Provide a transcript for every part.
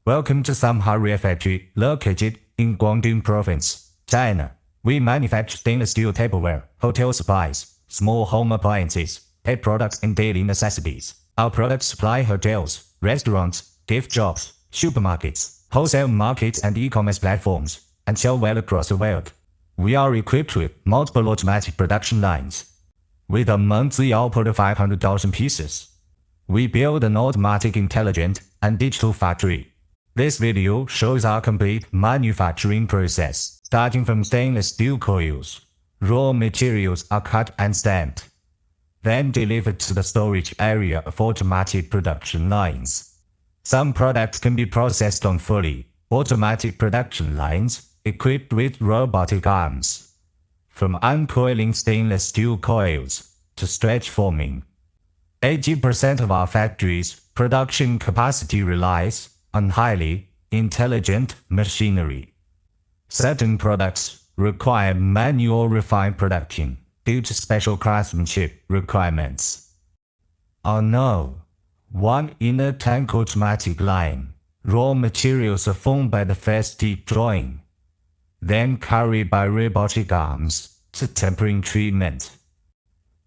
Welcome to thumbhardware factory located in Guangdong Province, China. We manufacture stainless steel tableware, hotel supplies, small home appliances, pet products and daily necessities. Our products supply hotels, restaurants, gift shops, supermarkets, wholesale markets and e-commerce platforms, and sell well across the world. We are equipped with multiple automatic production lines, with a monthly output of 500,000 pieces. We build an automatic, intelligent, and digital factory. This video shows our complete manufacturing process, starting from stainless steel coils. Raw materials are cut and stamped, then delivered to the storage area of automatic production lines. Some products can be processed on fully automatic production lines equipped with robotic arms, from uncoiling stainless steel coils to stretch forming. 80% of our factory's production capacity relies on highly intelligent machinery. Certain products require manual refined production due to special craftsmanship requirements. On one inner tank automatic line, raw materials are formed by the first deep drawing, then carried by robotic arms to tempering treatment.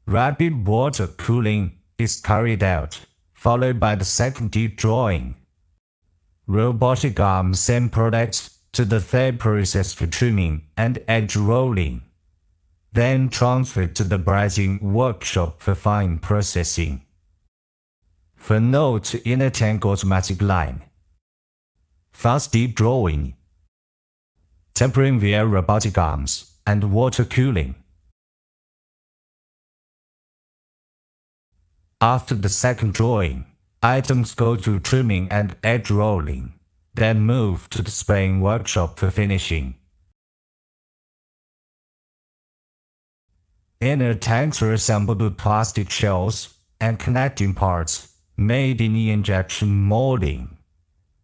Rapid water cooling is carried out, followed by the second deep drawing. Robotic arms send products to the third process for trimming and edge rolling, then transferred to the Brazing workshop for fine processing. For node to inner tank automatic line, fast deep drawing, tempering via robotic arms, and water cooling. After the second drawing, items go through trimming and edge rolling, then move to the spraying workshop for finishing. Inner tanks are assembled with plastic shells and connecting parts made in the injection molding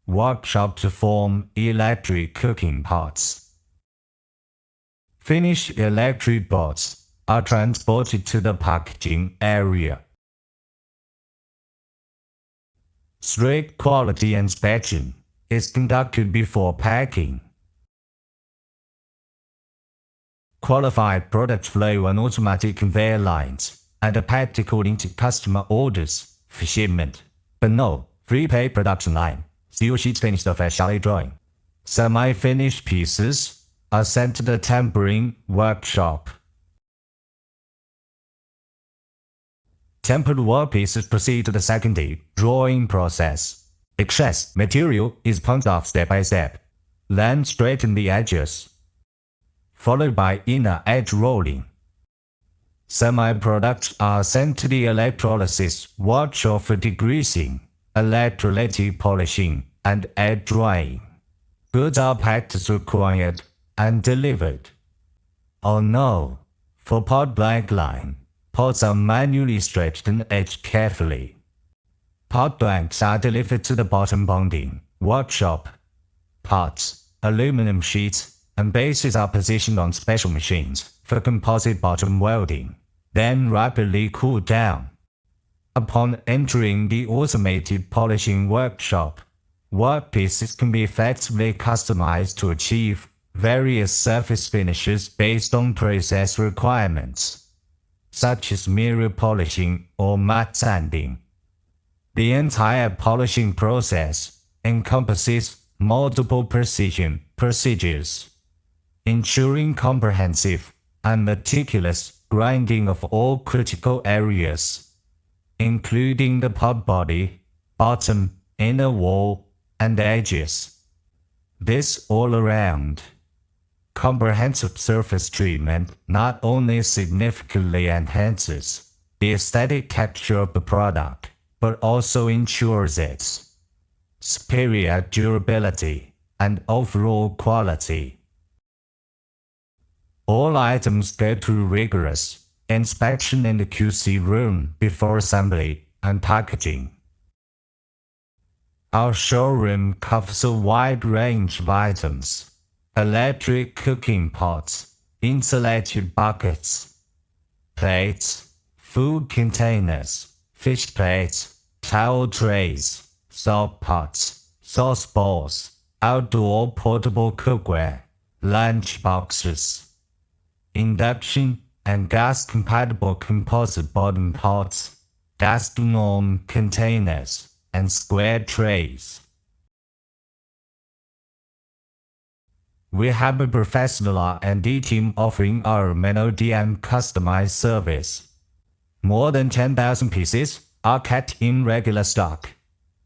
workshop to form electric cooking pots. Finished electric pots are transported to the packaging area. Strict quality inspection is conducted before packing. Qualified products flow on automatic conveyor lines and are packed according to customer orders for shipment, but no prepaid production line. Steel sheets finished off as chalet drawing. Semi-finished pieces are sent to the tempering workshop. Tempered workpieces proceed to the second deep drawing process. Excess material is punched off step by step, then straighten the edges, followed by inner edge rolling. Semi-products are sent to the electrolysis workshop for degreasing, electrolytic polishing, and edge drying. Goods are packed as required and delivered. For pot blank line, pots are manually stretched and edged carefully. Pot blanks are delivered to the bottom bonding workshop. Pots, aluminum sheets, and bases are positioned on special machines for composite bottom welding, then rapidly cooled down. Upon entering the automated polishing workshop, workpieces can be effectively customized to achieve various surface finishes based on process requirements, such as mirror polishing or matte sanding. The entire polishing process encompasses multiple precision procedures, ensuring comprehensive and meticulous grinding of all critical areas, including the pot body, bottom, inner wall, and edges. This all-around comprehensive surface treatment not only significantly enhances the aesthetic texture of the product, but also ensures its superior durability and overall quality. All items go through rigorous inspection in the QC room before assembly and packaging. Our showroom covers a wide range of items: electric cooking pots, insulated buckets, plates, food containers, fish plates, towel trays, salt pots, sauce bowls, outdoor portable cookware, lunch boxes, induction and gas-compatible composite bottom pots, gas-norm containers, and square trays. We have a professional R&D team offering our OEM customized service. More than 10,000 pieces are kept in regular stock.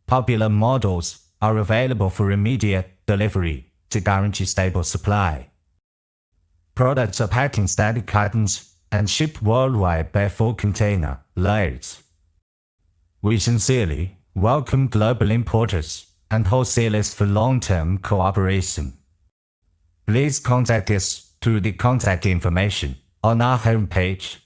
Popular models are available for immediate delivery to guarantee stable supply. Products are packed in static cartons and shipped worldwide by full container loads. We sincerely welcome global importers and wholesalers for long-term cooperation. Please contact us through the contact information on our homepage